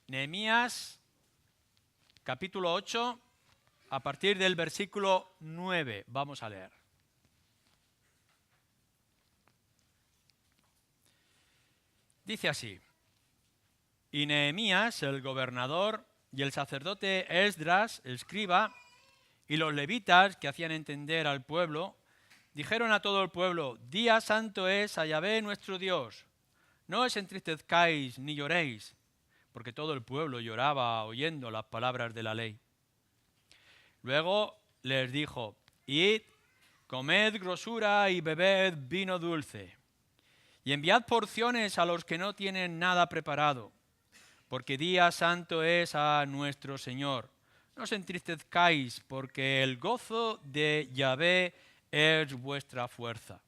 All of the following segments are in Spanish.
Nehemías, capítulo 8, a partir del versículo 9. Vamos a leer. Dice así: Y Nehemías, el gobernador, y el sacerdote Esdras, escriba, y los levitas que hacían entender al pueblo, dijeron a todo el pueblo: Día santo es a Yahvé nuestro Dios. No os entristezcáis ni lloréis, porque todo el pueblo lloraba oyendo las palabras de la ley. Luego les dijo: Id, comed grosura y bebed vino dulce, y enviad porciones a los que no tienen nada preparado, porque día santo es a nuestro Señor. No os entristezcáis, porque el gozo de Yahvé es vuestra fuerza.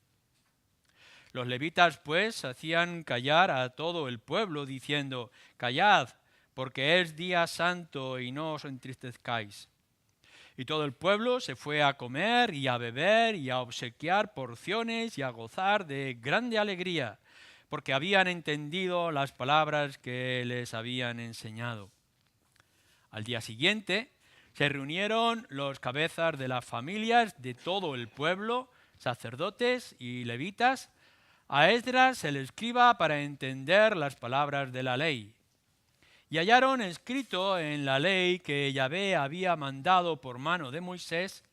Los levitas, pues, hacían callar a todo el pueblo, diciendo: Callad, porque es día santo, y no os entristezcáis. Y todo el pueblo se fue a comer y a beber y a obsequiar porciones y a gozar de grande alegría, porque habían entendido las palabras que les habían enseñado. Al día siguiente se reunieron los cabezas de las familias de todo el pueblo, sacerdotes y levitas, a Esdras el escriba para entender las palabras de la ley. Y hallaron escrito en la ley que Yahvé había mandado por mano de Moisés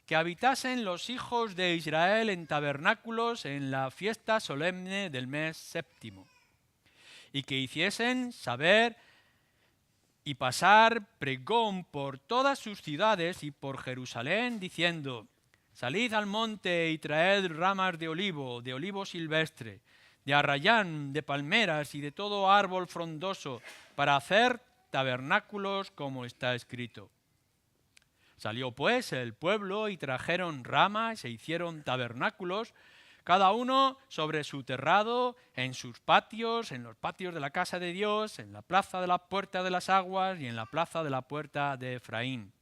que habitasen los hijos de Israel en tabernáculos en la fiesta solemne del mes séptimo, y que hiciesen saber y pasar pregón por todas sus ciudades y por Jerusalén, diciendo: Salid al monte y traed ramas de olivo silvestre, de arrayán, de palmeras y de todo árbol frondoso, para hacer tabernáculos como está escrito. Salió pues el pueblo y trajeron ramas e hicieron tabernáculos, cada uno sobre su terrado, en sus patios, en los patios de la casa de Dios, en la plaza de la puerta de las aguas y en la plaza de la puerta de Efraín.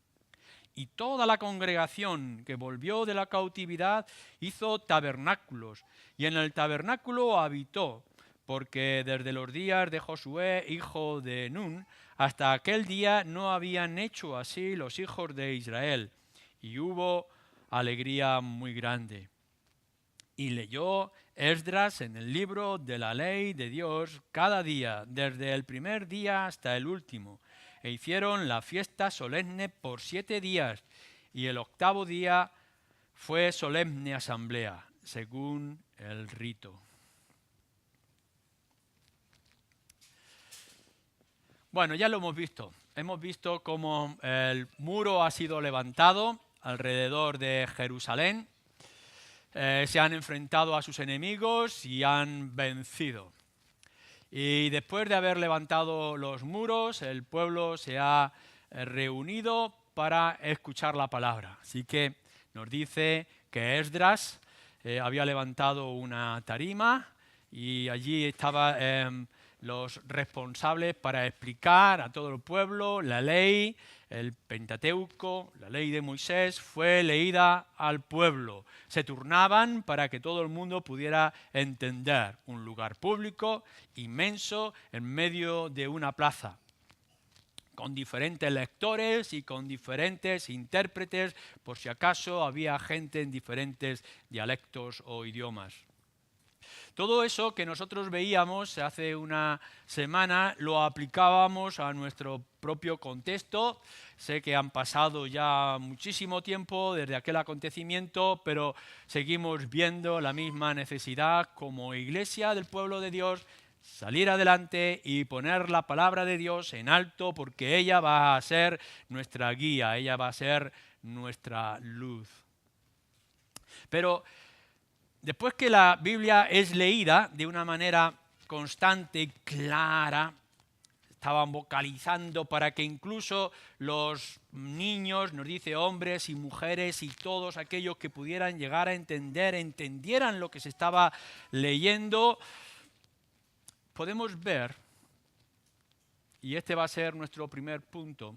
Y toda la congregación que volvió de la cautividad hizo tabernáculos, y en el tabernáculo habitó, porque desde los días de Josué, hijo de Nun, hasta aquel día no habían hecho así los hijos de Israel, y hubo alegría muy grande. Y leyó Esdras en el libro de la ley de Dios cada día, desde el primer día hasta el último, e hicieron la fiesta solemne por 7 días, y el 8º día fue solemne asamblea, según el rito. Bueno, ya lo hemos visto. Hemos visto cómo el muro ha sido levantado alrededor de Jerusalén. Se han enfrentado a sus enemigos y han vencido. Y después de haber levantado los muros, el pueblo se ha reunido para escuchar la palabra. Así que nos dice que Esdras había levantado una tarima y allí estaban los responsables para explicar a todo el pueblo la ley. El Pentateuco, la ley de Moisés, fue leída al pueblo. Se turnaban para que todo el mundo pudiera entender. Un lugar público inmenso en medio de una plaza, con diferentes lectores y con diferentes intérpretes, por si acaso había gente en diferentes dialectos o idiomas. Todo eso que nosotros veíamos hace una semana lo aplicábamos a nuestro propio contexto. Sé que han pasado ya muchísimo tiempo desde aquel acontecimiento, pero seguimos viendo la misma necesidad como iglesia del pueblo de Dios, salir adelante y poner la palabra de Dios en alto, porque ella va a ser nuestra guía, ella va a ser nuestra luz. Pero después que la Biblia es leída de una manera constante y clara, estaban vocalizando para que incluso los niños, nos dice hombres y mujeres y todos aquellos que pudieran llegar a entender, entendieran lo que se estaba leyendo, podemos ver, y este va a ser nuestro primer punto,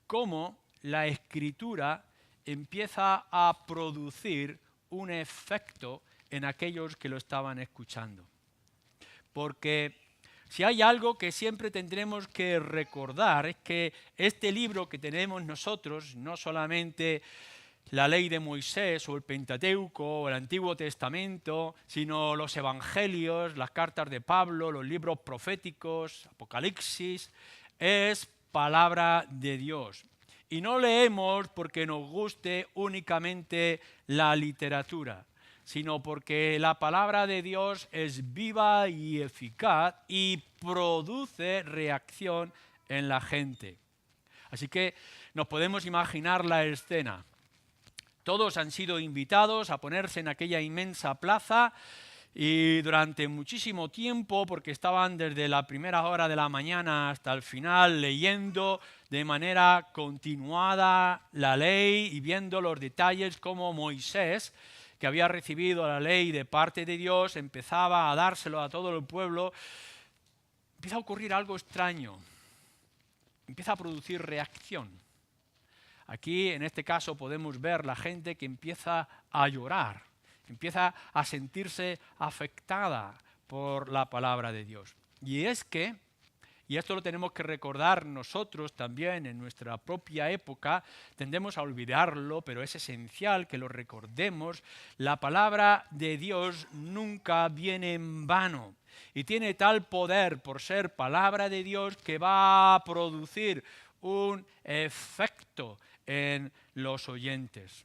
cómo la Escritura empieza a producir un efecto en aquellos que lo estaban escuchando. Porque si hay algo que siempre tendremos que recordar es que este libro que tenemos nosotros, no solamente la ley de Moisés o el Pentateuco o el Antiguo Testamento, sino los evangelios, las cartas de Pablo, los libros proféticos, Apocalipsis, es palabra de Dios. Y no leemos porque nos guste únicamente la literatura, sino porque la palabra de Dios es viva y eficaz y produce reacción en la gente. Así que nos podemos imaginar la escena. Todos han sido invitados a ponerse en aquella inmensa plaza y durante muchísimo tiempo, porque estaban desde la primera hora de la mañana hasta el final leyendo de manera continuada la ley y viendo los detalles como Moisés, que había recibido la ley de parte de Dios, empezaba a dárselo a todo el pueblo. Empieza a ocurrir algo extraño, empieza a producir reacción. Aquí, en este caso, podemos ver la gente que empieza a llorar, empieza a sentirse afectada por la palabra de Dios. Y es que, y esto lo tenemos que recordar nosotros también en nuestra propia época, tendemos a olvidarlo, pero es esencial que lo recordemos, la palabra de Dios nunca viene en vano. Y tiene tal poder por ser palabra de Dios que va a producir un efecto en los oyentes.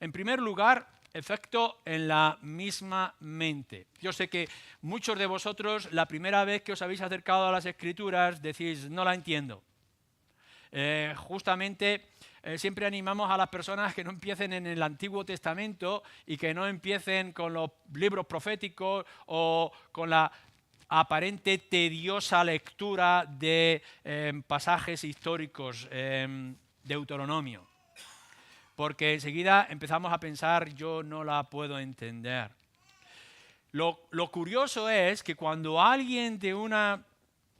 En primer lugar, efecto en la misma mente. Yo sé que muchos de vosotros, la primera vez que os habéis acercado a las Escrituras, decís, no la entiendo. Siempre animamos a las personas que no empiecen en el Antiguo Testamento y que no empiecen con los libros proféticos o con la aparente tediosa lectura de pasajes históricos, Deuteronomio. Porque enseguida empezamos a pensar, yo no la puedo entender. Lo curioso es que cuando alguien de una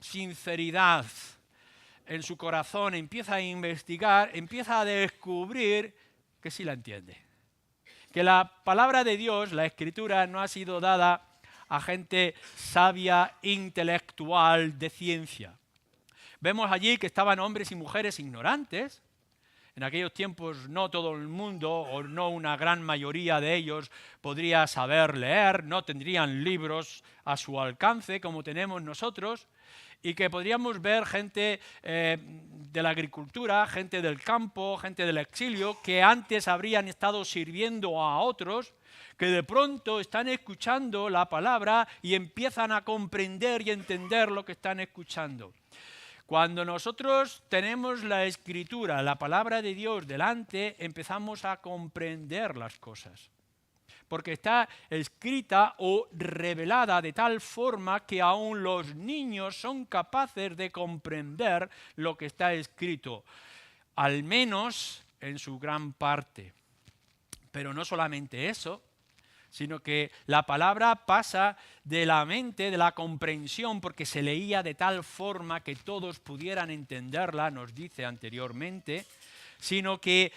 sinceridad en su corazón empieza a investigar, empieza a descubrir que sí la entiende. Que la palabra de Dios, la Escritura, no ha sido dada a gente sabia, intelectual, de ciencia. Vemos allí que estaban hombres y mujeres ignorantes. En aquellos tiempos no todo el mundo, o no una gran mayoría de ellos, podría saber leer, no tendrían libros a su alcance como tenemos nosotros, y que podríamos ver gente de la agricultura, gente del campo, gente del exilio, que antes habrían estado sirviendo a otros, que de pronto están escuchando la palabra y empiezan a comprender y entender lo que están escuchando. Cuando nosotros tenemos la Escritura, la palabra de Dios delante, empezamos a comprender las cosas. Porque está escrita o revelada de tal forma que aún los niños son capaces de comprender lo que está escrito, al menos en su gran parte. Pero no solamente eso, sino que la palabra pasa de la mente, de la comprensión, porque se leía de tal forma que todos pudieran entenderla, nos dice anteriormente, sino que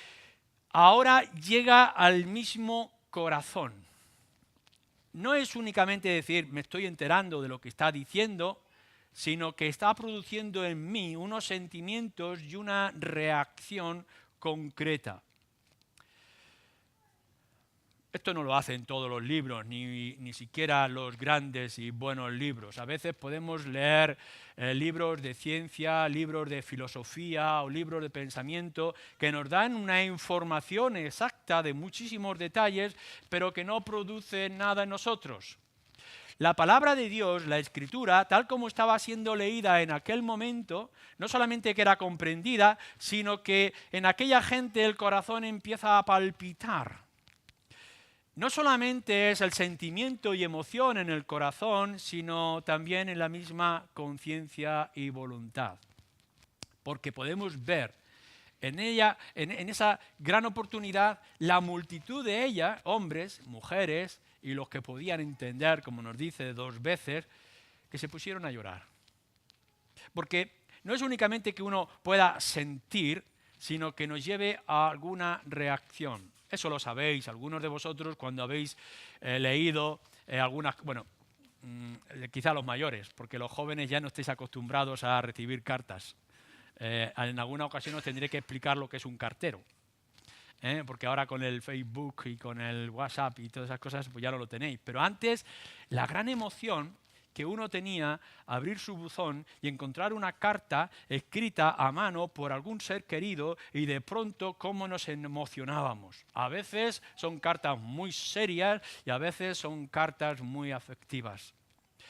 ahora llega al mismo corazón. No es únicamente decir, me estoy enterando de lo que está diciendo, sino que está produciendo en mí unos sentimientos y una reacción concreta. Esto no lo hacen todos los libros, ni siquiera los grandes y buenos libros. A veces podemos leer libros de ciencia, libros de filosofía o libros de pensamiento que nos dan una información exacta de muchísimos detalles, pero que no producen nada en nosotros. La palabra de Dios, la Escritura, tal como estaba siendo leída en aquel momento, no solamente que era comprendida, sino que en aquella gente el corazón empieza a palpitar. No solamente es el sentimiento y emoción en el corazón, sino también en la misma conciencia y voluntad. Porque podemos ver en ella, en esa gran oportunidad, la multitud de ella, hombres, mujeres, y los que podían entender, como nos dice 2 veces, que se pusieron a llorar. Porque no es únicamente que uno pueda sentir, sino que nos lleve a alguna reacción. Eso lo sabéis, algunos de vosotros cuando habéis leído algunas... Bueno, quizá los mayores, porque los jóvenes ya no estáis acostumbrados a recibir cartas. En alguna ocasión os tendré que explicar lo que es un cartero. Porque ahora con el Facebook y con el WhatsApp y todas esas cosas, pues ya no lo tenéis. Pero antes, la gran emoción que uno tenía, abrir su buzón y encontrar una carta escrita a mano por algún ser querido y de pronto cómo nos emocionábamos. A veces son cartas muy serias y a veces son cartas muy afectivas.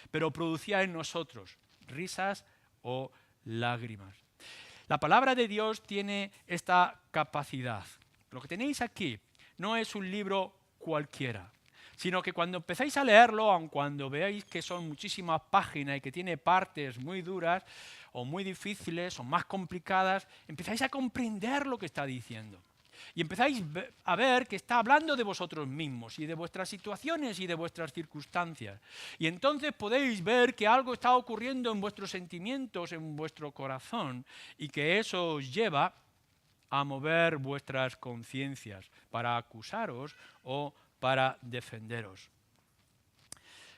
Pero producía en nosotros risas o lágrimas. La palabra de Dios tiene esta capacidad. Lo que tenéis aquí no es un libro cualquiera, sino que cuando empezáis a leerlo, aun cuando veáis que son muchísimas páginas y que tiene partes muy duras o muy difíciles o más complicadas, empezáis a comprender lo que está diciendo. Y empezáis a ver que está hablando de vosotros mismos y de vuestras situaciones y de vuestras circunstancias. Y entonces podéis ver que algo está ocurriendo en vuestros sentimientos, en vuestro corazón, y que eso os lleva a mover vuestras conciencias para acusaros o para defenderos.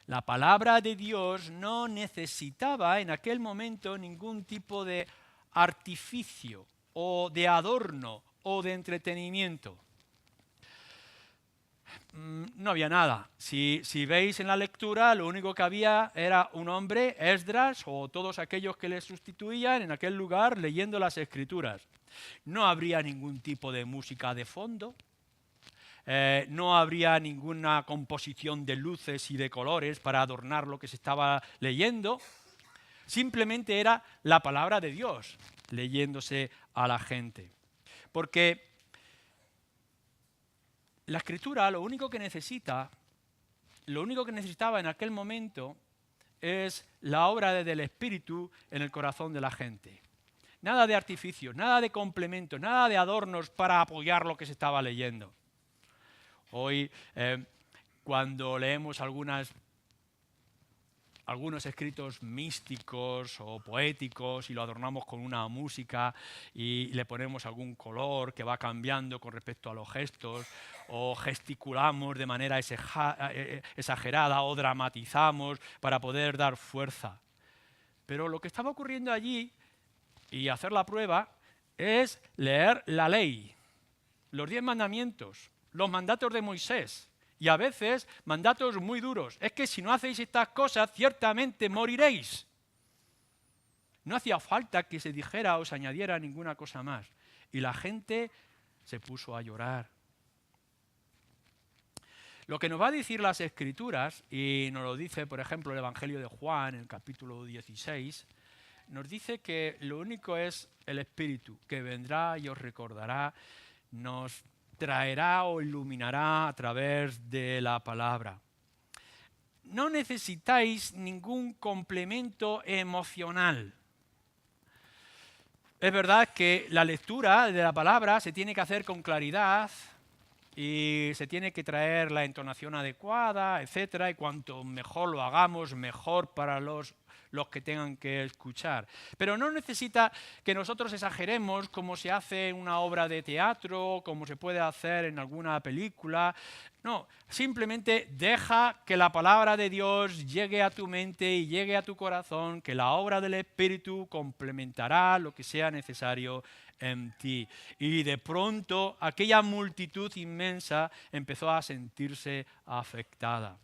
La palabra de Dios no necesitaba en aquel momento ningún tipo de artificio o de adorno o de entretenimiento. No había nada. Si veis en la lectura, lo único que había era un hombre, Esdras, o todos aquellos que le sustituían en aquel lugar leyendo las Escrituras. No habría ningún tipo de música de fondo, no habría ninguna composición de luces y de colores para adornar lo que se estaba leyendo. Simplemente era la palabra de Dios leyéndose a la gente. Porque la Escritura lo único que necesitaba en aquel momento es la obra del Espíritu en el corazón de la gente. Nada de artificios, nada de complementos, nada de adornos para apoyar lo que se estaba leyendo. Hoy, cuando leemos algunos escritos místicos o poéticos y lo adornamos con una música y le ponemos algún color que va cambiando con respecto a los gestos, o gesticulamos de manera exagerada o dramatizamos para poder dar fuerza. Pero lo que estaba ocurriendo allí, y hacer la prueba, es leer la ley, los 10 mandamientos, los mandatos de Moisés, y a veces mandatos muy duros. Es que si no hacéis estas cosas, ciertamente moriréis. No hacía falta que se dijera o se añadiera ninguna cosa más. Y la gente se puso a llorar. Lo que nos va a decir las Escrituras, y nos lo dice, por ejemplo, el Evangelio de Juan, en el capítulo 16, nos dice que lo único es el Espíritu, que vendrá y os recordará, nos traerá o iluminará a través de la palabra. No necesitáis ningún complemento emocional. Es verdad que la lectura de la palabra se tiene que hacer con claridad y se tiene que traer la entonación adecuada, etcétera, y cuanto mejor lo hagamos, mejor para los que tengan que escuchar. Pero no necesita que nosotros exageremos como se hace en una obra de teatro, como se puede hacer en alguna película. No, simplemente deja que la palabra de Dios llegue a tu mente y llegue a tu corazón, que la obra del Espíritu complementará lo que sea necesario en ti. Y de pronto aquella multitud inmensa empezó a sentirse afectada.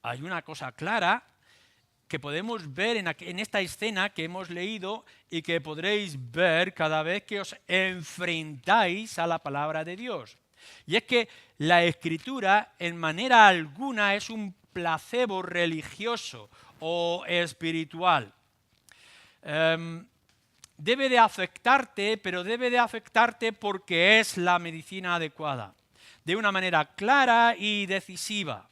Hay una cosa clara que podemos ver en esta escena que hemos leído y que podréis ver cada vez que os enfrentáis a la palabra de Dios. Y es que la Escritura en manera alguna es un placebo religioso o espiritual. Debe de afectarte, pero debe de afectarte porque es la medicina adecuada, de una manera clara y decisiva.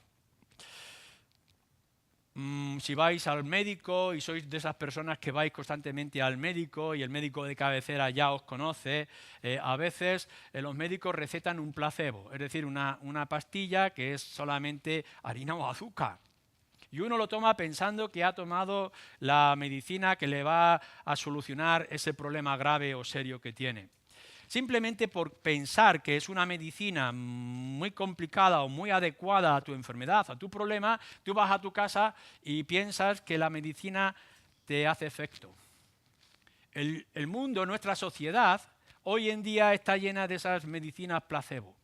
Si vais al médico y sois de esas personas que vais constantemente al médico y el médico de cabecera ya os conoce, a veces los médicos recetan un placebo, es decir, una pastilla que es solamente harina o azúcar. Y uno lo toma pensando que ha tomado la medicina que le va a solucionar ese problema grave o serio que tiene. simplemente por pensar que es una medicina muy complicada o muy adecuada a tu enfermedad, a tu problema, tú vas a tu casa y piensas que la medicina te hace efecto. El mundo, nuestra sociedad, hoy en día está llena de esas medicinas placebo.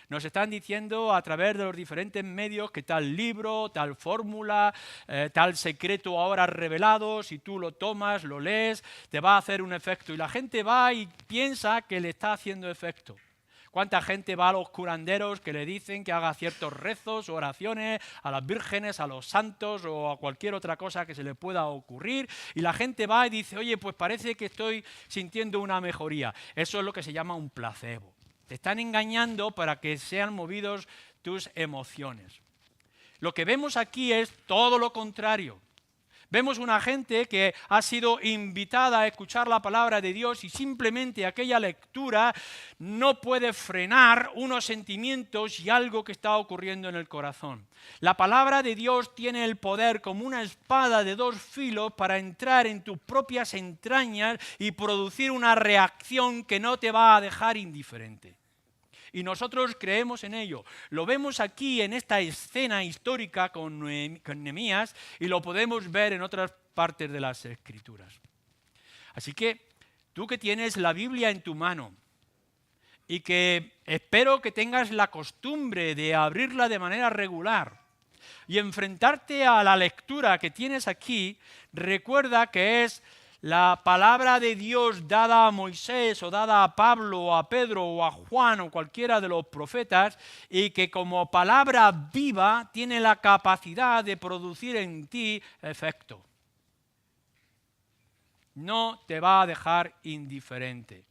Nos están diciendo a través de los diferentes medios que tal libro, tal fórmula, tal secreto ahora revelado, si tú lo tomas, lo lees, te va a hacer un efecto. Y la gente va y piensa que le está haciendo efecto. ¿Cuánta gente va a los curanderos que le dicen que haga ciertos rezos o oraciones a las vírgenes, a los santos o a cualquier otra cosa que se le pueda ocurrir? Y la gente va y dice, oye, pues parece que estoy sintiendo una mejoría. Eso es lo que se llama un placebo. Te están engañando para que sean movidos tus emociones. Lo que vemos aquí es todo lo contrario. Vemos una gente que ha sido invitada a escuchar la palabra de Dios y simplemente aquella lectura no puede frenar unos sentimientos y algo que está ocurriendo en el corazón. La palabra de Dios tiene el poder como una espada de dos filos para entrar en tus propias entrañas y producir una reacción que no te va a dejar indiferente. Y nosotros creemos en ello. Lo vemos aquí en esta escena histórica con Nehemías y lo podemos ver en otras partes de las Escrituras. Así que tú que tienes la Biblia en tu mano y que espero que tengas la costumbre de abrirla de manera regular y enfrentarte a la lectura que tienes aquí, recuerda que es la palabra de Dios dada a Moisés o dada a Pablo o a Pedro o a Juan o cualquiera de los profetas y que como palabra viva tiene la capacidad de producir en ti efecto. No te va a dejar indiferente.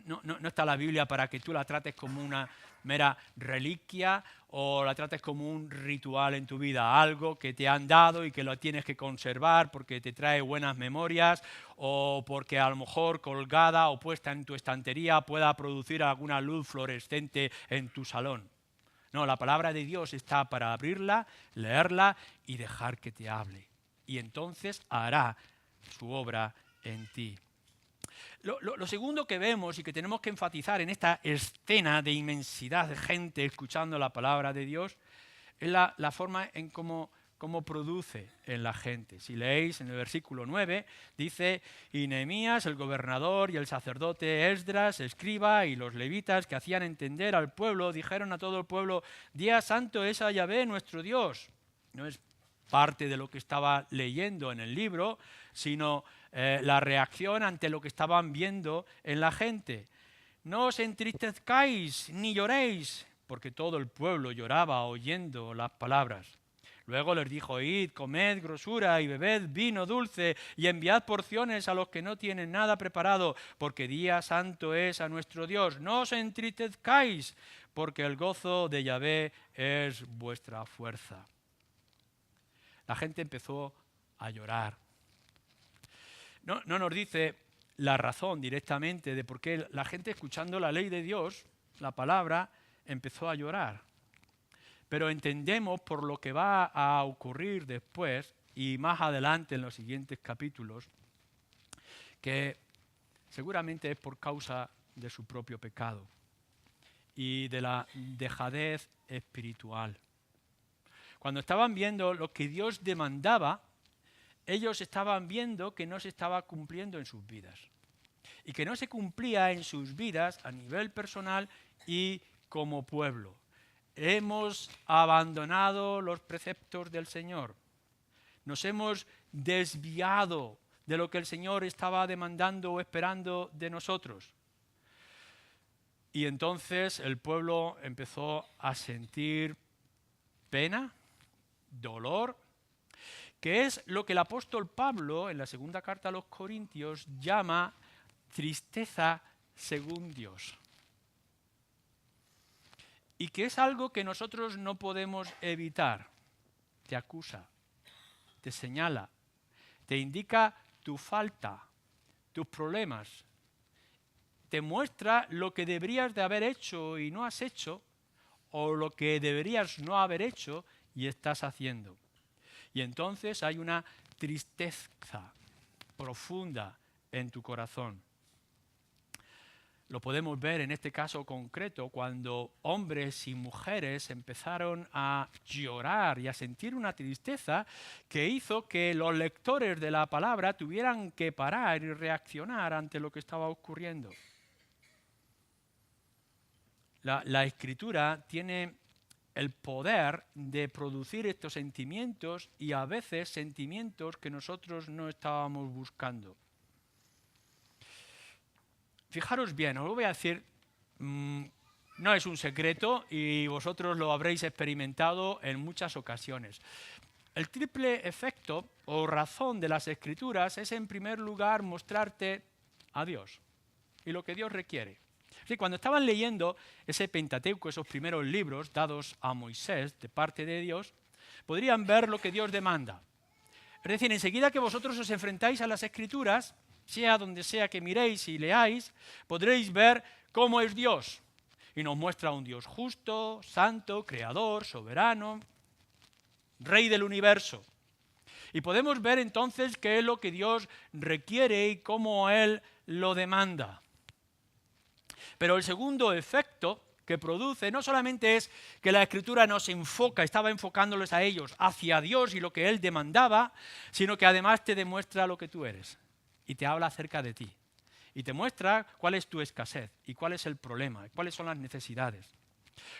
No está la Biblia para que tú la trates como una mera reliquia o la trates como un ritual en tu vida, algo que te han dado y que lo tienes que conservar porque te trae buenas memorias o porque a lo mejor colgada o puesta en tu estantería pueda producir alguna luz fluorescente en tu salón. No, la palabra de Dios está para abrirla, leerla y dejar que te hable. Y entonces hará su obra en ti. Lo segundo que vemos y que tenemos que enfatizar en esta escena de inmensidad de gente escuchando la palabra de Dios es la forma en cómo produce en la gente. Si leéis en el versículo 9, dice, y Nehemías, el gobernador y el sacerdote Esdras, escriba y los levitas que hacían entender al pueblo, dijeron a todo el pueblo, día santo es a Yahvé nuestro Dios. No es parte de lo que estaba leyendo en el libro, sino la reacción ante lo que estaban viendo en la gente. No os entristezcáis ni lloréis, porque todo el pueblo lloraba oyendo las palabras. Luego les dijo, id, comed grosura y bebed vino dulce y enviad porciones a los que no tienen nada preparado, porque día santo es a nuestro Dios. No os entristezcáis, porque el gozo de Yahvé es vuestra fuerza. La gente empezó a llorar. No nos dice la razón directamente de por qué la gente escuchando la ley de Dios, la palabra, empezó a llorar. Pero entendemos por lo que va a ocurrir después y más adelante en los siguientes capítulos, que seguramente es por causa de su propio pecado y de la dejadez espiritual. Cuando estaban viendo lo que Dios demandaba, ellos estaban viendo que no se estaba cumpliendo en sus vidas. Y que no se cumplía en sus vidas a nivel personal y como pueblo. Hemos abandonado los preceptos del Señor. Nos hemos desviado de lo que el Señor estaba demandando o esperando de nosotros. Y entonces el pueblo empezó a sentir pena, dolor, que es lo que el apóstol Pablo, en la segunda carta a los Corintios, llama tristeza según Dios. Y que es algo que nosotros no podemos evitar. Te acusa, te señala, te indica tu falta, tus problemas, te muestra lo que deberías de haber hecho y no has hecho, o lo que deberías no haber hecho y estás haciendo. Y entonces hay una tristeza profunda en tu corazón. Lo podemos ver en este caso concreto cuando hombres y mujeres empezaron a llorar y a sentir una tristeza que hizo que los lectores de la palabra tuvieran que parar y reaccionar ante lo que estaba ocurriendo. La Escritura tiene el poder de producir estos sentimientos y a veces sentimientos que nosotros no estábamos buscando. Fijaros bien, os lo voy a decir, no es un secreto y vosotros lo habréis experimentado en muchas ocasiones. El triple efecto o razón de las Escrituras es en primer lugar mostrarte a Dios y lo que Dios requiere. Sí, cuando estaban leyendo ese Pentateuco, esos primeros libros dados a Moisés de parte de Dios, podrían ver lo que Dios demanda. Es decir, enseguida que vosotros os enfrentáis a las Escrituras, sea donde sea que miréis y leáis, podréis ver cómo es Dios. Y nos muestra un Dios justo, santo, creador, soberano, rey del universo. Y podemos ver entonces qué es lo que Dios requiere y cómo Él lo demanda. Pero el segundo efecto que produce no solamente es que la Escritura nos enfoca, estaba enfocándoles a ellos hacia Dios y lo que Él demandaba, sino que además te demuestra lo que tú eres y te habla acerca de ti. Y te muestra cuál es tu escasez y cuál es el problema, cuáles son las necesidades.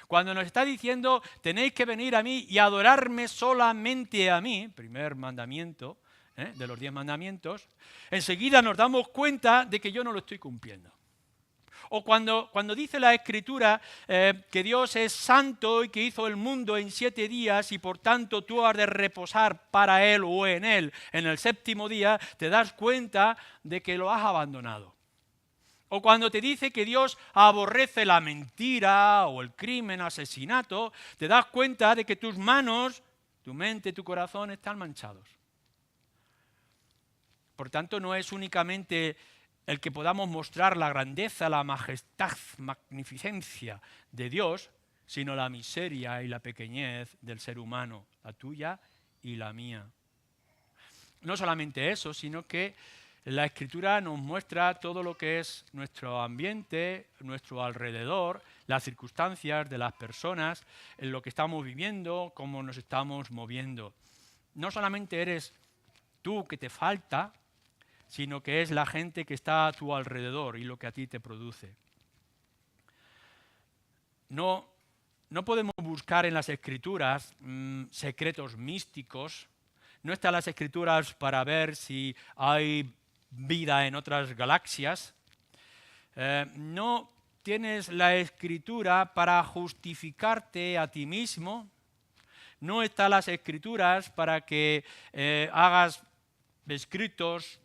Cuando nos está diciendo, tenéis que venir a mí y adorarme solamente a mí, primer mandamiento de los 10 mandamientos, enseguida nos damos cuenta de que yo no lo estoy cumpliendo. O cuando dice la Escritura que Dios es santo y que hizo el mundo en 7 días y por tanto tú has de reposar para Él o en Él en el 7º día, te das cuenta de que lo has abandonado. O cuando te dice que Dios aborrece la mentira o el crimen, asesinato, te das cuenta de que tus manos, tu mente, tu corazón están manchados. Por tanto, no es únicamente el que podamos mostrar la grandeza, la majestad, magnificencia de Dios, sino la miseria y la pequeñez del ser humano, la tuya y la mía. No solamente eso, sino que la Escritura nos muestra todo lo que es nuestro ambiente, nuestro alrededor, las circunstancias de las personas, en lo que estamos viviendo, cómo nos estamos moviendo. No solamente eres tú que te falta, sino que es la gente que está a tu alrededor y lo que a ti te produce. No podemos buscar en las Escrituras secretos místicos. No están las Escrituras para ver si hay vida en otras galaxias. No tienes la Escritura para justificarte a ti mismo. No están las Escrituras para que hagas escritos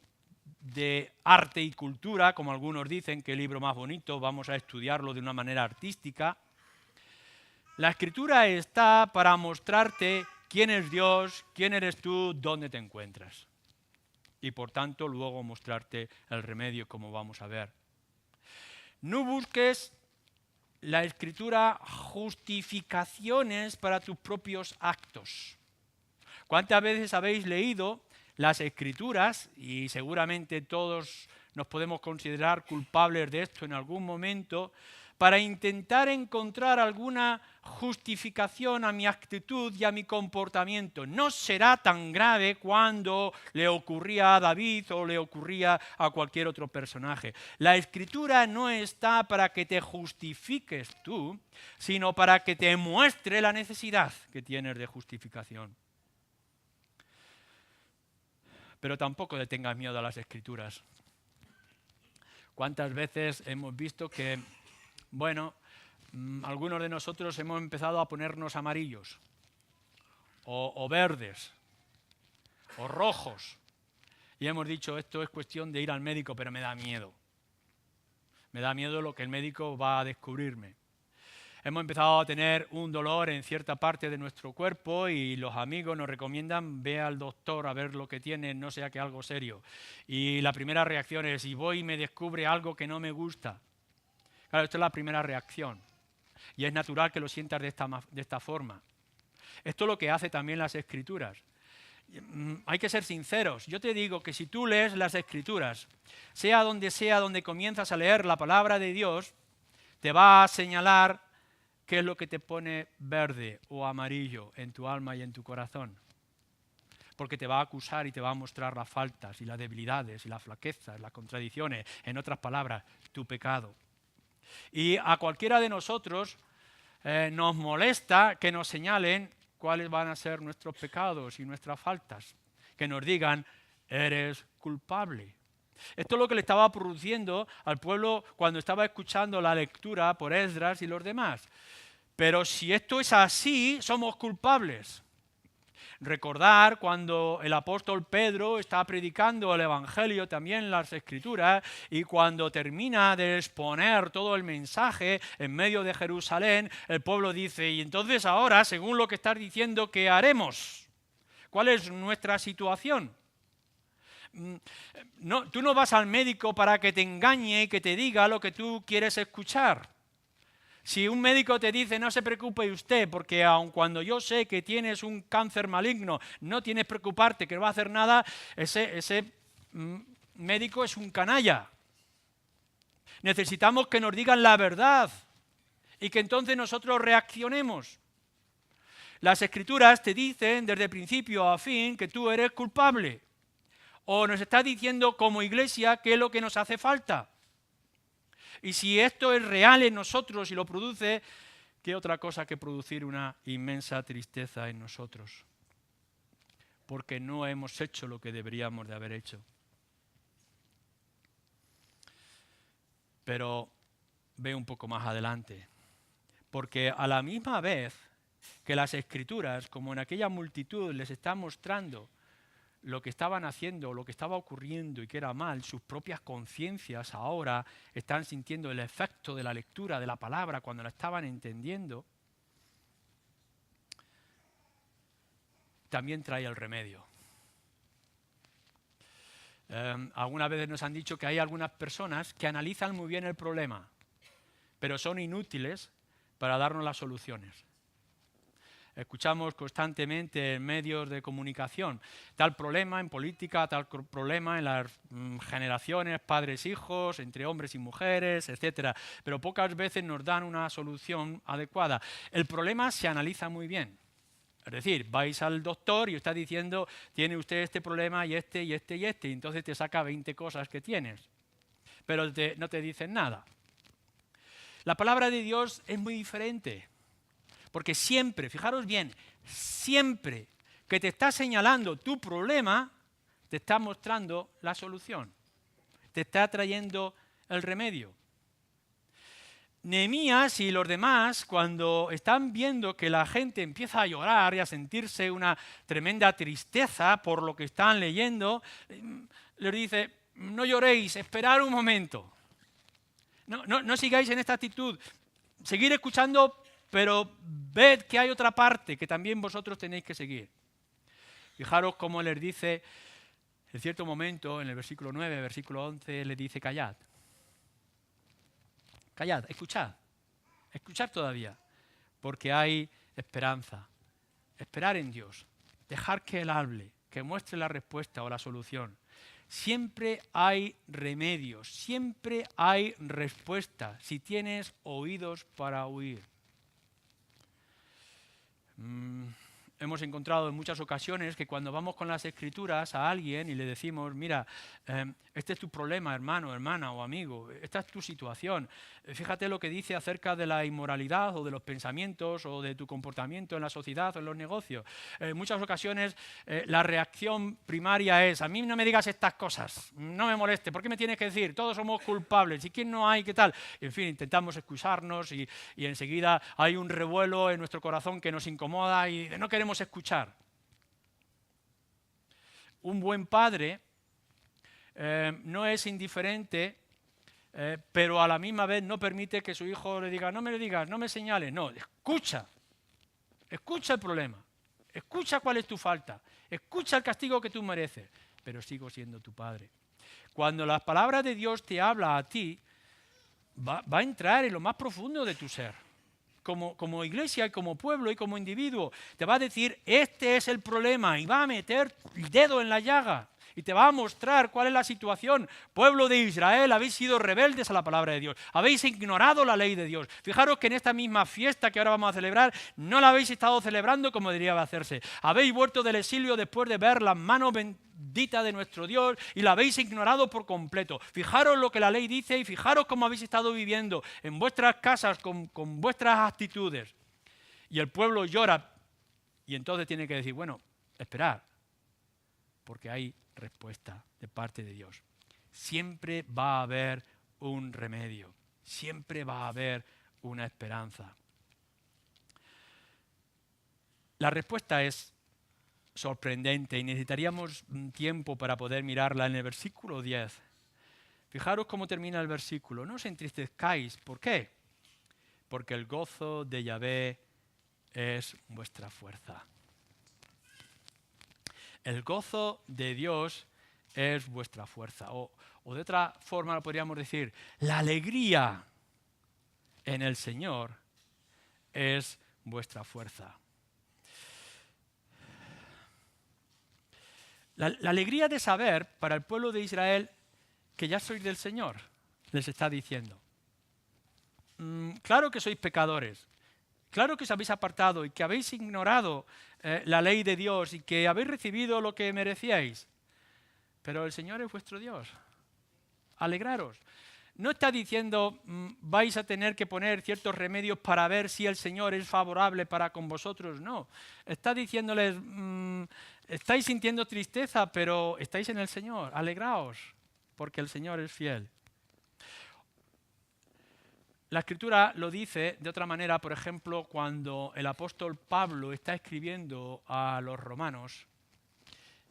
de arte y cultura, como algunos dicen, qué libro más bonito, vamos a estudiarlo de una manera artística. La Escritura está para mostrarte quién es Dios, quién eres tú, dónde te encuentras. Y por tanto luego mostrarte el remedio, como vamos a ver. No busques la Escritura justificaciones para tus propios actos. ¿Cuántas veces habéis leído las Escrituras, y seguramente todos nos podemos considerar culpables de esto en algún momento, para intentar encontrar alguna justificación a mi actitud y a mi comportamiento? No será tan grave cuando le ocurría a David o le ocurría a cualquier otro personaje. La Escritura no está para que te justifiques tú, sino para que te muestre la necesidad que tienes de justificación. Pero tampoco le tengas miedo a las Escrituras. ¿Cuántas veces hemos visto que, algunos de nosotros hemos empezado a ponernos amarillos, o verdes, o rojos, y hemos dicho, esto es cuestión de ir al médico, pero me da miedo. Me da miedo lo que el médico va a descubrirme. Hemos empezado a tener un dolor en cierta parte de nuestro cuerpo y los amigos nos recomiendan, ve al doctor a ver lo que tiene, no sea que algo serio. Y la primera reacción es, si voy y me descubre algo que no me gusta. Claro, esto es la primera reacción. Y es natural que lo sientas de esta forma. Esto es lo que hace también las Escrituras. hay que ser sinceros. Yo te digo que si tú lees las Escrituras, sea donde comienzas a leer la palabra de Dios, te va a señalar qué es lo que te pone verde o amarillo en tu alma y en tu corazón. Porque te va a acusar y te va a mostrar las faltas y las debilidades y las flaquezas, las contradicciones, en otras palabras, tu pecado. Y a cualquiera de nosotros nos molesta que nos señalen cuáles van a ser nuestros pecados y nuestras faltas, que nos digan, eres culpable. Esto es lo que le estaba produciendo al pueblo cuando estaba escuchando la lectura por Esdras y los demás. Pero si esto es así, somos culpables. Recordar cuando el apóstol Pedro está predicando el Evangelio también en las Escrituras y cuando termina de exponer todo el mensaje en medio de Jerusalén, el pueblo dice, y entonces ahora, según lo que estás diciendo, ¿qué haremos? ¿Cuál es nuestra situación? No, tú no vas al médico para que te engañe y que te diga lo que tú quieres escuchar. Si un médico te dice, no se preocupe usted, porque aun cuando yo sé que tienes un cáncer maligno, no tienes que preocuparte, que no va a hacer nada, ese médico es un canalla. Necesitamos que nos digan la verdad y que entonces nosotros reaccionemos. Las Escrituras te dicen desde principio a fin que tú eres culpable. O nos está diciendo como iglesia qué es lo que nos hace falta. Y si esto es real en nosotros y lo produce, ¿qué otra cosa que producir una inmensa tristeza en nosotros? Porque no hemos hecho lo que deberíamos de haber hecho. Pero ve un poco más adelante. Porque a la misma vez que las Escrituras, como en aquella multitud, les está mostrando lo que estaban haciendo, lo que estaba ocurriendo y que era mal, sus propias conciencias ahora están sintiendo el efecto de la lectura de la palabra cuando la estaban entendiendo, también trae el remedio. Algunas veces nos han dicho que hay algunas personas que analizan muy bien el problema, pero son inútiles para darnos las soluciones. Escuchamos constantemente en medios de comunicación tal problema en política, tal problema en las generaciones, padres-hijos, entre hombres y mujeres, etcétera. Pero pocas veces nos dan una solución adecuada. El problema se analiza muy bien. Es decir, vais al doctor y está diciendo, tiene usted este problema y este y este y este, y entonces te saca 20 cosas que tienes, pero no te dicen nada. La palabra de Dios es muy diferente. Porque siempre, fijaros bien, siempre que te está señalando tu problema, te está mostrando la solución. Te está trayendo el remedio. Nehemías y los demás, cuando están viendo que la gente empieza a llorar y a sentirse una tremenda tristeza por lo que están leyendo, les dice, no lloréis, esperad un momento. No sigáis en esta actitud. Seguir escuchando, pero ved que hay otra parte que también vosotros tenéis que seguir. Fijaros cómo les dice, en cierto momento, en el versículo 9, versículo 11, les dice, callad. Callad, escuchad todavía, porque hay esperanza. Esperar en Dios, dejar que Él hable, que muestre la respuesta o la solución. Siempre hay remedios, siempre hay respuesta, si tienes oídos para oír. Hemos encontrado en muchas ocasiones que cuando vamos con las Escrituras a alguien y le decimos, mira, este es tu problema, hermano, hermana o amigo, esta es tu situación, fíjate lo que dice acerca de la inmoralidad o de los pensamientos o de tu comportamiento en la sociedad o en los negocios. En muchas ocasiones la reacción primaria es, a mí no me digas estas cosas, no me moleste, ¿por qué me tienes que decir? Todos somos culpables, ¿y quién no hay? ¿Qué tal? En fin, intentamos excusarnos y enseguida hay un revuelo en nuestro corazón que nos incomoda y no queremos escuchar. Un buen padre no es indiferente, pero a la misma vez no permite que su hijo le diga, no me lo digas, no me señales. No, escucha el problema, escucha cuál es tu falta, escucha el castigo que tú mereces, pero sigo siendo tu padre. Cuando la palabra de Dios te habla a ti, va a entrar en lo más profundo de tu ser. como iglesia y como pueblo y como individuo. Te va a decir, este es el problema y va a meter el dedo en la llaga. Y te va a mostrar cuál es la situación. Pueblo de Israel, habéis sido rebeldes a la palabra de Dios. Habéis ignorado la ley de Dios. Fijaros que en esta misma fiesta que ahora vamos a celebrar, no la habéis estado celebrando como debería hacerse. Habéis vuelto del exilio después de ver las manos benditas de nuestro Dios y la habéis ignorado por completo. Fijaros lo que la ley dice y fijaros cómo habéis estado viviendo en vuestras casas con vuestras actitudes. Y el pueblo llora y entonces tiene que decir, bueno, esperad, porque hay respuesta de parte de Dios. Siempre va a haber un remedio, siempre va a haber una esperanza. La respuesta es sorprendente y necesitaríamos un tiempo para poder mirarla en el versículo 10. Fijaros cómo termina el versículo. No os entristezcáis. ¿Por qué? Porque el gozo de Yahvé es vuestra fuerza. El gozo de Dios es vuestra fuerza. O de otra forma lo podríamos decir, la alegría en el Señor es vuestra fuerza. La alegría de saber para el pueblo de Israel que ya sois del Señor, les está diciendo. Claro que sois pecadores. Claro que os habéis apartado y que habéis ignorado la ley de Dios y que habéis recibido lo que merecíais. Pero el Señor es vuestro Dios. Alegraros. No está diciendo vais a tener que poner ciertos remedios para ver si el Señor es favorable para con vosotros. No. Está diciéndoles, estáis sintiendo tristeza, pero estáis en el Señor. Alegraos, porque el Señor es fiel. La Escritura lo dice de otra manera, por ejemplo, cuando el apóstol Pablo está escribiendo a los romanos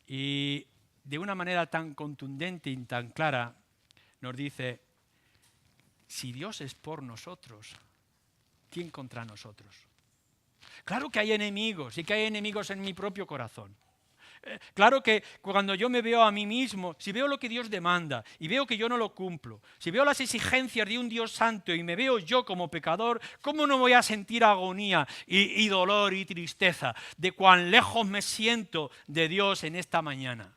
y de una manera tan contundente y tan clara nos dice, si Dios es por nosotros, ¿quién contra nosotros? Claro que hay enemigos y que hay enemigos en mi propio corazón. Claro que cuando yo me veo a mí mismo, si veo lo que Dios demanda y veo que yo no lo cumplo, si veo las exigencias de un Dios santo y me veo yo como pecador, ¿cómo no voy a sentir agonía y dolor y tristeza de cuán lejos me siento de Dios en esta mañana?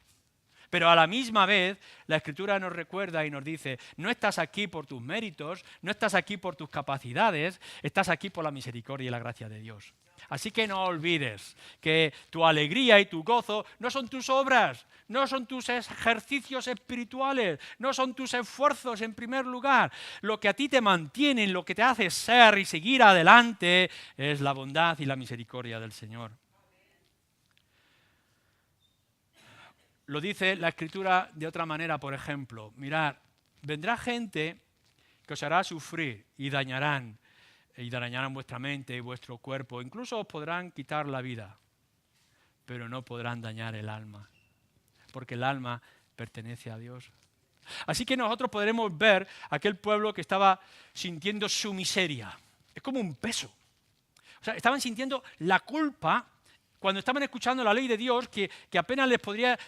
Pero a la misma vez, la Escritura nos recuerda y nos dice, no estás aquí por tus méritos, no estás aquí por tus capacidades, estás aquí por la misericordia y la gracia de Dios. Así que no olvides que tu alegría y tu gozo no son tus obras, no son tus ejercicios espirituales, no son tus esfuerzos en primer lugar. Lo que a ti te mantiene, lo que te hace ser y seguir adelante es la bondad y la misericordia del Señor. Lo dice la Escritura de otra manera, por ejemplo. Mirad, vendrá gente que os hará sufrir y dañarán vuestra mente y vuestro cuerpo. Incluso os podrán quitar la vida, pero no podrán dañar el alma, porque el alma pertenece a Dios. Así que nosotros podremos ver aquel pueblo que estaba sintiendo su miseria. Es como un peso. O sea, estaban sintiendo la culpa cuando estaban escuchando la ley de Dios que apenas les podría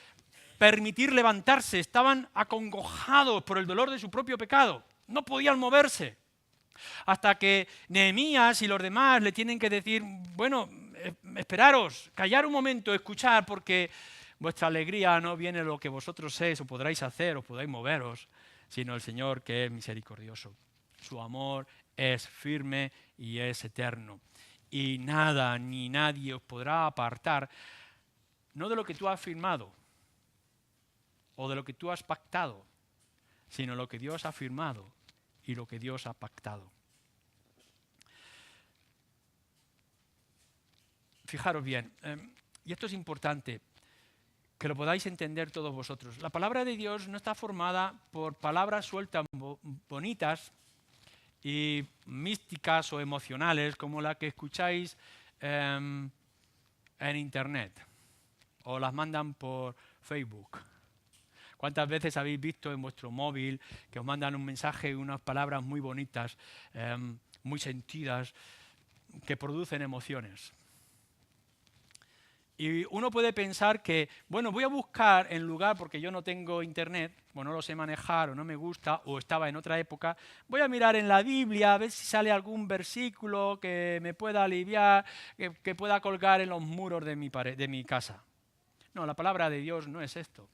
permitir levantarse. Estaban acongojados por el dolor de su propio pecado. No podían moverse. Hasta que Nehemías y los demás le tienen que decir, bueno, esperaros, callar un momento, escuchar, porque vuestra alegría no viene de lo que vosotros sois o podráis hacer o podáis moveros, sino el Señor que es misericordioso. Su amor es firme y es eterno. Y nada ni nadie os podrá apartar, no de lo que tú has firmado o de lo que tú has pactado, sino lo que Dios ha firmado y lo que Dios ha pactado. Fijaros bien, y esto es importante, que lo podáis entender todos vosotros. La palabra de Dios no está formada por palabras sueltas bonitas y místicas o emocionales como la que escucháis en internet o las mandan por Facebook. ¿Cuántas veces habéis visto en vuestro móvil que os mandan un mensaje y unas palabras muy bonitas, muy sentidas, que producen emociones? Y uno puede pensar que, bueno, voy a buscar en lugar, porque yo no tengo internet, o no lo sé manejar, o no me gusta, o estaba en otra época, voy a mirar en la Biblia a ver si sale algún versículo que me pueda aliviar, que pueda colgar en los muros de mi casa. No, la palabra de Dios no es esto.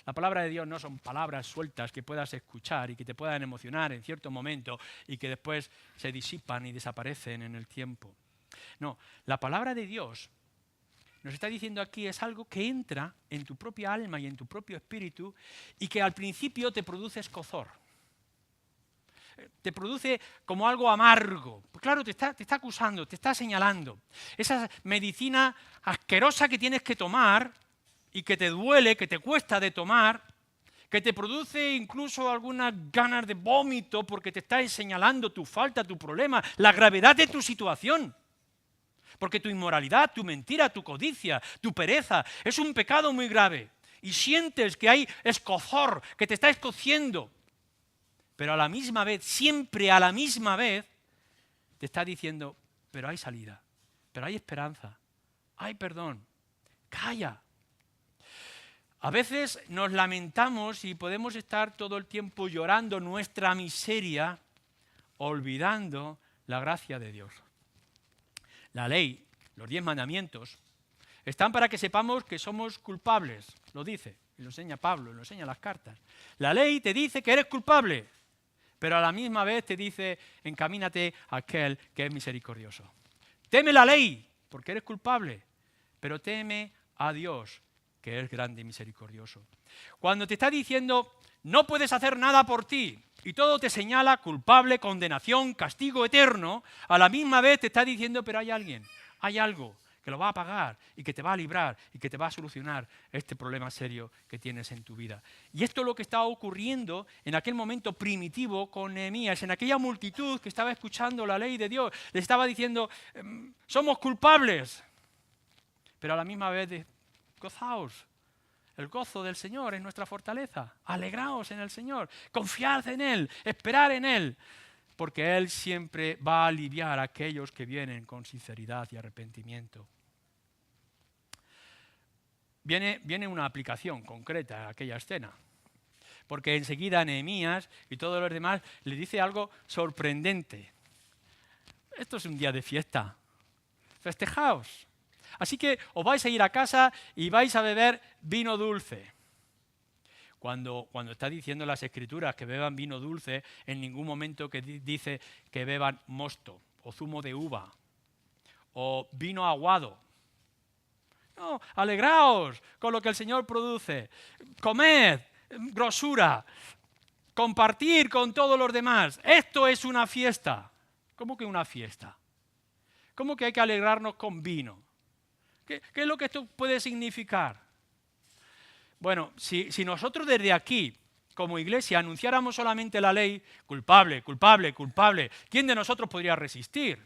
La palabra de Dios no son palabras sueltas que puedas escuchar y que te puedan emocionar en cierto momento y que después se disipan y desaparecen en el tiempo. No, la palabra de Dios nos está diciendo aquí es algo que entra en tu propia alma y en tu propio espíritu y que al principio te produce escozor. Te produce como algo amargo. Pues claro, te está acusando, te está señalando. Esa medicina asquerosa que tienes que tomar y que te duele, que te cuesta de tomar, que te produce incluso algunas ganas de vómito porque te está señalando tu falta, tu problema, la gravedad de tu situación. Porque tu inmoralidad, tu mentira, tu codicia, tu pereza, es un pecado muy grave. Y sientes que hay escozor, que te está escociendo. Pero a la misma vez, siempre a la misma vez, te está diciendo, pero hay salida, pero hay esperanza, hay perdón, calla. A veces nos lamentamos y podemos estar todo el tiempo llorando nuestra miseria, olvidando la gracia de Dios. La ley, los 10 mandamientos, están para que sepamos que somos culpables, lo dice, y lo enseña Pablo, lo enseña las cartas. La ley te dice que eres culpable, pero a la misma vez te dice, encamínate a aquel que es misericordioso. Teme la ley, porque eres culpable, pero teme a Dios, que es grande y misericordioso. Cuando te está diciendo, no puedes hacer nada por ti, y todo te señala culpable, condenación, castigo eterno, a la misma vez te está diciendo, pero hay alguien, hay algo que lo va a pagar y que te va a librar y que te va a solucionar este problema serio que tienes en tu vida. Y esto es lo que estaba ocurriendo en aquel momento primitivo con Nehemías, en aquella multitud que estaba escuchando la ley de Dios. Le estaba diciendo, somos culpables, pero a la misma vez, gozaos. El gozo del Señor es nuestra fortaleza. Alegraos en el Señor, confiad en Él, esperad en Él, porque Él siempre va a aliviar a aquellos que vienen con sinceridad y arrepentimiento. Viene una aplicación concreta a aquella escena, porque enseguida Nehemías y todos los demás le dice algo sorprendente. Esto es un día de fiesta, festejaos. Así que os vais a ir a casa y vais a beber vino dulce. Cuando está diciendo las Escrituras que beban vino dulce, en ningún momento que dice que beban mosto o zumo de uva o vino aguado. No, alegraos con lo que el Señor produce. Comed grosura, compartir con todos los demás. Esto es una fiesta. ¿Cómo que una fiesta? ¿Cómo que hay que alegrarnos con vino? ¿Qué es lo que esto puede significar? Bueno, si nosotros desde aquí, como iglesia, anunciáramos solamente la ley, culpable, culpable, culpable, ¿quién de nosotros podría resistir?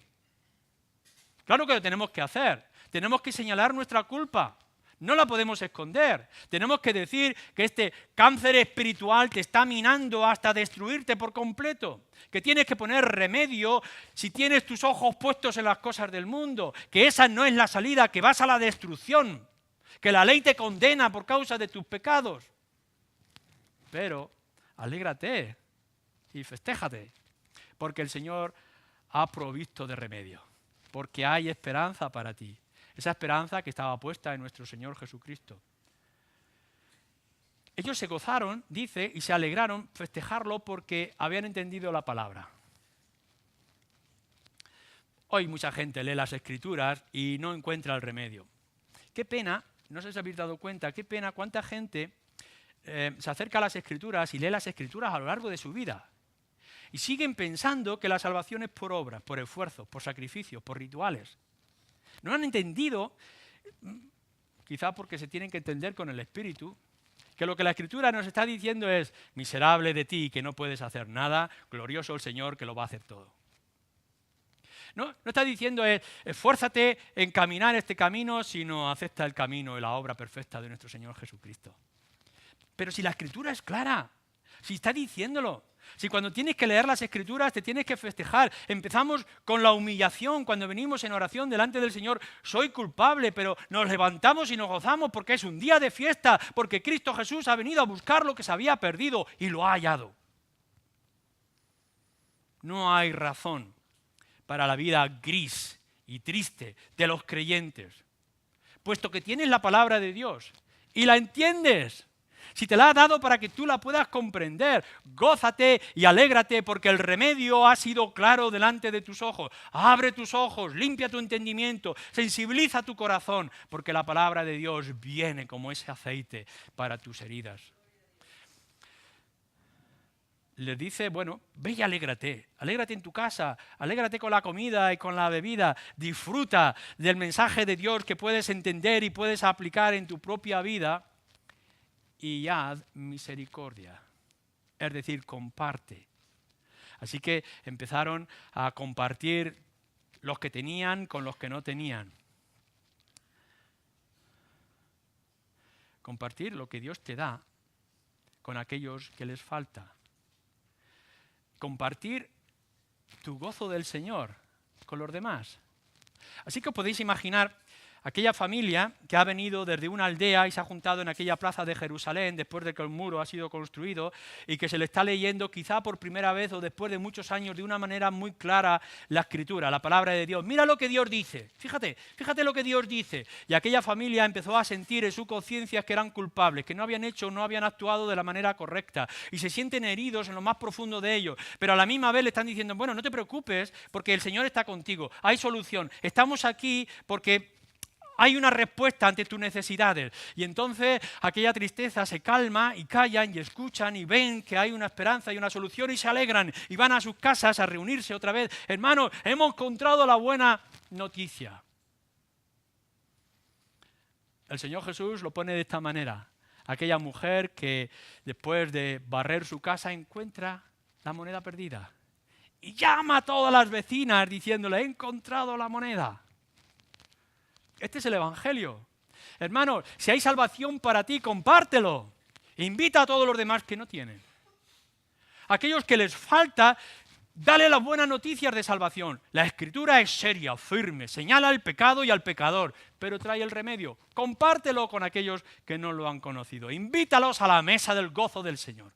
Claro que lo tenemos que hacer. Tenemos que señalar nuestra culpa. No la podemos esconder. Tenemos que decir que este cáncer espiritual te está minando hasta destruirte por completo. Que tienes que poner remedio si tienes tus ojos puestos en las cosas del mundo. Que esa no es la salida, que vas a la destrucción. Que la ley te condena por causa de tus pecados. Pero alégrate y festéjate. Porque el Señor ha provisto de remedio. Porque hay esperanza para ti. Esa esperanza que estaba puesta en nuestro Señor Jesucristo. Ellos se gozaron, dice, y se alegraron festejarlo porque habían entendido la palabra. Hoy mucha gente lee las Escrituras y no encuentra el remedio. Qué pena, no sé si habéis dado cuenta, qué pena cuánta gente se acerca a las Escrituras y lee las Escrituras a lo largo de su vida. Y siguen pensando que la salvación es por obras, por esfuerzos, por sacrificios, por rituales. No han entendido, quizá porque se tienen que entender con el Espíritu, que lo que la Escritura nos está diciendo es, miserable de ti que no puedes hacer nada, glorioso el Señor que lo va a hacer todo. No está diciendo esfuérzate en caminar este camino, sino acepta el camino y la obra perfecta de nuestro Señor Jesucristo. Pero si la Escritura es clara, si está diciéndolo, Si cuando tienes que leer las Escrituras te tienes que festejar. Empezamos con la humillación cuando venimos en oración delante del Señor. Soy culpable, pero nos levantamos y nos gozamos porque es un día de fiesta, porque Cristo Jesús ha venido a buscar lo que se había perdido y lo ha hallado. No hay razón para la vida gris y triste de los creyentes, puesto que tienes la palabra de Dios y la entiendes. Si te la ha dado para que tú la puedas comprender, gózate y alégrate porque el remedio ha sido claro delante de tus ojos. Abre tus ojos, limpia tu entendimiento, sensibiliza tu corazón, porque la palabra de Dios viene como ese aceite para tus heridas. Le dice, bueno, ve y alégrate en tu casa, alégrate con la comida y con la bebida, disfruta del mensaje de Dios que puedes entender y puedes aplicar en tu propia vida y haz misericordia, es decir, comparte. Así que empezaron a compartir los que tenían con los que no tenían. Compartir lo que Dios te da con aquellos que les falta. Compartir tu gozo del Señor con los demás. Así que os podéis imaginar aquella familia que ha venido desde una aldea y se ha juntado en aquella plaza de Jerusalén después de que el muro ha sido construido y que se le está leyendo quizá por primera vez o después de muchos años de una manera muy clara la Escritura, la palabra de Dios. Mira lo que Dios dice, fíjate lo que Dios dice. Y aquella familia empezó a sentir en su conciencia que eran culpables, que no habían hecho o no habían actuado de la manera correcta y se sienten heridos en lo más profundo de ellos. Pero a la misma vez le están diciendo, bueno, no te preocupes porque el Señor está contigo, hay solución, estamos aquí porque hay una respuesta ante tus necesidades. Y entonces aquella tristeza se calma y callan y escuchan y ven que hay una esperanza y una solución y se alegran y van a sus casas a reunirse otra vez. Hermanos, hemos encontrado la buena noticia. El Señor Jesús lo pone de esta manera. Aquella mujer que después de barrer su casa encuentra la moneda perdida y llama a todas las vecinas diciéndole, he encontrado la moneda. Este es el Evangelio. Hermanos, si hay salvación para ti, compártelo. Invita a todos los demás que no tienen. Aquellos que les falta, dale las buenas noticias de salvación. La Escritura es seria, firme, señala al pecado y al pecador, pero trae el remedio. Compártelo con aquellos que no lo han conocido. Invítalos a la mesa del gozo del Señor.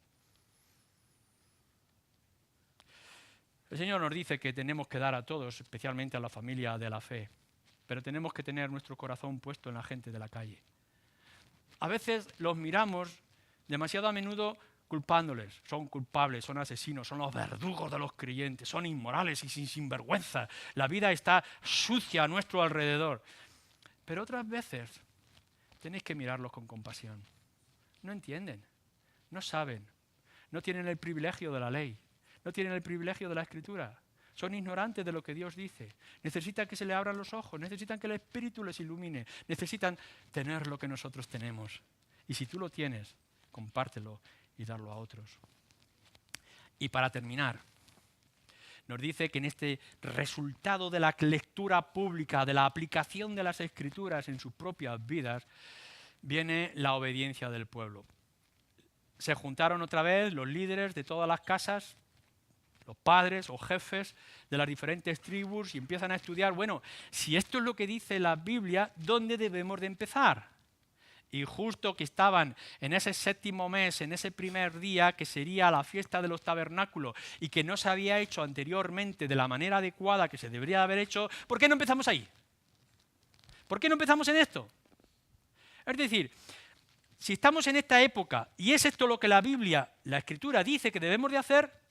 El Señor nos dice que tenemos que dar a todos, especialmente a la familia de la fe. Pero tenemos que tener nuestro corazón puesto en la gente de la calle. A veces los miramos demasiado a menudo culpándoles. Son culpables, son asesinos, son los verdugos de los creyentes, son inmorales y sin sinvergüenza. La vida está sucia a nuestro alrededor. Pero otras veces tenéis que mirarlos con compasión. No entienden, no saben, no tienen el privilegio de la ley, no tienen el privilegio de la Escritura. Son ignorantes de lo que Dios dice. Necesitan que se les abran los ojos, necesitan que el Espíritu les ilumine, necesitan tener lo que nosotros tenemos. Y si tú lo tienes, compártelo y darlo a otros. Y para terminar, nos dice que en este resultado de la lectura pública, de la aplicación de las Escrituras en sus propias vidas, viene la obediencia del pueblo. Se juntaron otra vez los líderes de todas las casas, los padres o jefes de las diferentes tribus y empiezan a estudiar, bueno, si esto es lo que dice la Biblia, ¿dónde debemos de empezar? Y justo que estaban en ese séptimo mes, en ese primer día, que sería la fiesta de los tabernáculos y que no se había hecho anteriormente de la manera adecuada que se debería haber hecho, ¿por qué no empezamos ahí? ¿Por qué no empezamos en esto? Es decir, si estamos en esta época y es esto lo que la Biblia, la Escritura dice que debemos de hacer,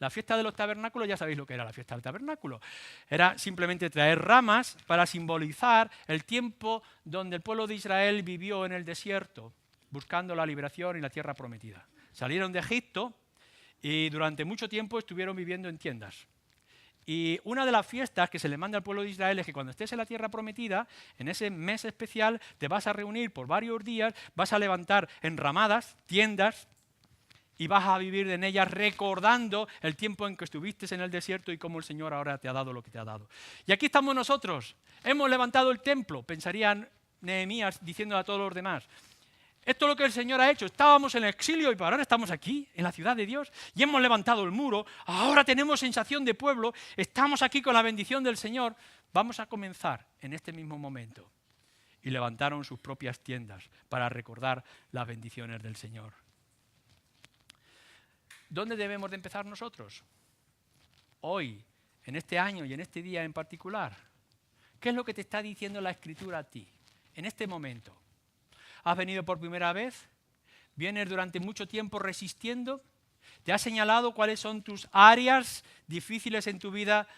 la fiesta de los tabernáculos, ya sabéis lo que era la fiesta del tabernáculo. Era simplemente traer ramas para simbolizar el tiempo donde el pueblo de Israel vivió en el desierto, buscando la liberación y la tierra prometida. Salieron de Egipto y durante mucho tiempo estuvieron viviendo en tiendas. Y una de las fiestas que se le manda al pueblo de Israel es que cuando estés en la tierra prometida, en ese mes especial, te vas a reunir por varios días, vas a levantar enramadas, tiendas, y vas a vivir en ellas recordando el tiempo en que estuviste en el desierto y cómo el Señor ahora te ha dado lo que te ha dado. Y aquí estamos nosotros, hemos levantado el templo, pensarían Nehemías diciendo a todos los demás. Esto es lo que el Señor ha hecho. Estábamos en el exilio y ahora estamos aquí, en la ciudad de Dios, y hemos levantado el muro. Ahora tenemos sensación de pueblo, estamos aquí con la bendición del Señor. Vamos a comenzar en este mismo momento. Y levantaron sus propias tiendas para recordar las bendiciones del Señor. ¿Dónde debemos de empezar nosotros? Hoy, en este año y en este día en particular. ¿Qué es lo que te está diciendo la Escritura a ti en este momento? ¿Has venido por primera vez? ¿Vienes durante mucho tiempo resistiendo? ¿Te has señalado cuáles son tus áreas difíciles en tu vida?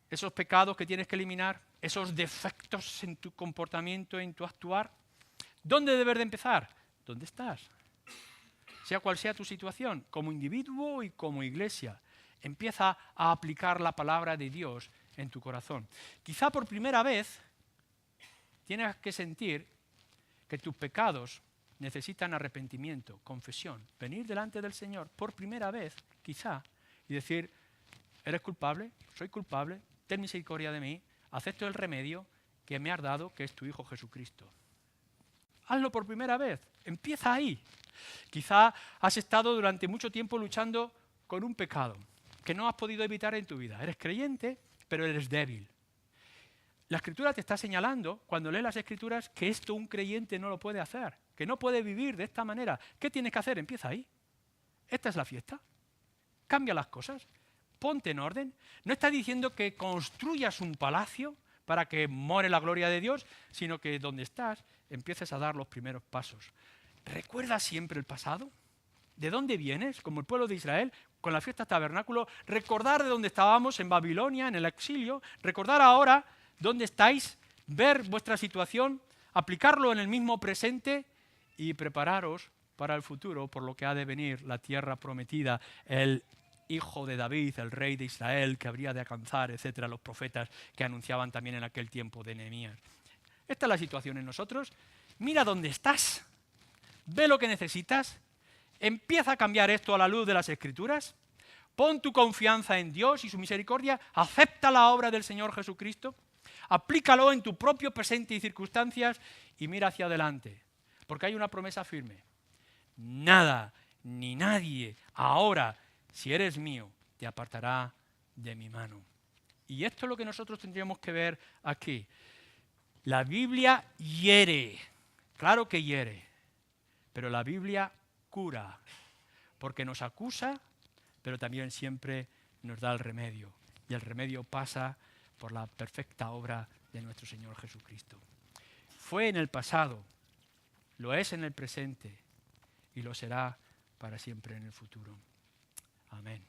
¿Esos pecados que tienes que eliminar? ¿Esos defectos en tu comportamiento, en tu actuar? ¿Dónde debes de empezar? ¿Dónde estás? Sea cual sea tu situación, como individuo y como iglesia, empieza a aplicar la palabra de Dios en tu corazón. Quizá por primera vez tienes que sentir que tus pecados necesitan arrepentimiento, confesión, venir delante del Señor por primera vez, quizá, y decir, eres culpable, soy culpable, ten misericordia de mí, acepto el remedio que me has dado, que es tu Hijo Jesucristo. Hazlo por primera vez, empieza ahí. Quizá has estado durante mucho tiempo luchando con un pecado que no has podido evitar en tu vida. Eres creyente, pero eres débil. La Escritura te está señalando, cuando lees las Escrituras, que esto un creyente no lo puede hacer, que no puede vivir de esta manera. ¿Qué tienes que hacer? Empieza ahí. Esta es la fiesta. Cambia las cosas. Ponte en orden. No está diciendo que construyas un palacio para que more la gloria de Dios, sino que donde estás empieces a dar los primeros pasos. ¿Recuerdas siempre el pasado? ¿De dónde vienes? Como el pueblo de Israel, con la fiesta tabernáculo. Recordar de dónde estábamos, en Babilonia, en el exilio. Recordar ahora dónde estáis, ver vuestra situación, aplicarlo en el mismo presente y prepararos para el futuro, por lo que ha de venir la tierra prometida, el hijo de David, el rey de Israel, que habría de alcanzar, etcétera, los profetas que anunciaban también en aquel tiempo de Nehemías. Esta es la situación en nosotros. Mira dónde estás, ve lo que necesitas, empieza a cambiar esto a la luz de las Escrituras, pon tu confianza en Dios y su misericordia, acepta la obra del Señor Jesucristo, aplícalo en tu propio presente y circunstancias y mira hacia adelante, porque hay una promesa firme. Nada ni nadie ahora, si eres mío, te apartará de mi mano. Y esto es lo que nosotros tendríamos que ver aquí. La Biblia hiere, claro que hiere, pero la Biblia cura, porque nos acusa, pero también siempre nos da el remedio. Y el remedio pasa por la perfecta obra de nuestro Señor Jesucristo. Fue en el pasado, lo es en el presente y lo será para siempre en el futuro. Amén.